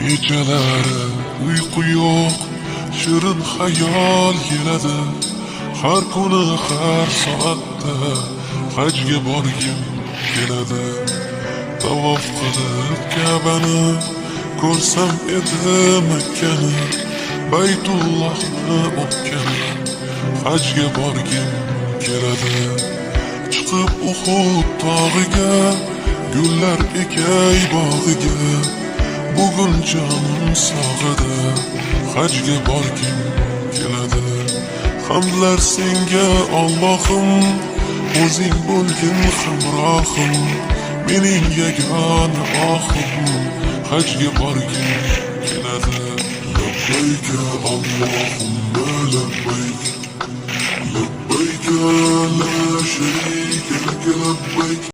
Kechalari uyqu yo'q, shirin xayol keladi. Har kuni har soatda hajga borgim keladi. Tavof qilib Ka'bani ko'rsam edi Makkani, Baytullohni o'pkani, hajga borgim keladi. Chiqib Uhud tog'iga, gullar ekay bog'iga, bugun jonim sog'ida, hajga borgim keladi. Hamdlar senga Allohim, o'zing bo'lgin hamrohim, mening yagona ohim, hajga borgim keladi. Labbayk Allohumma labbayk, labbayk la sharika lak labbayk.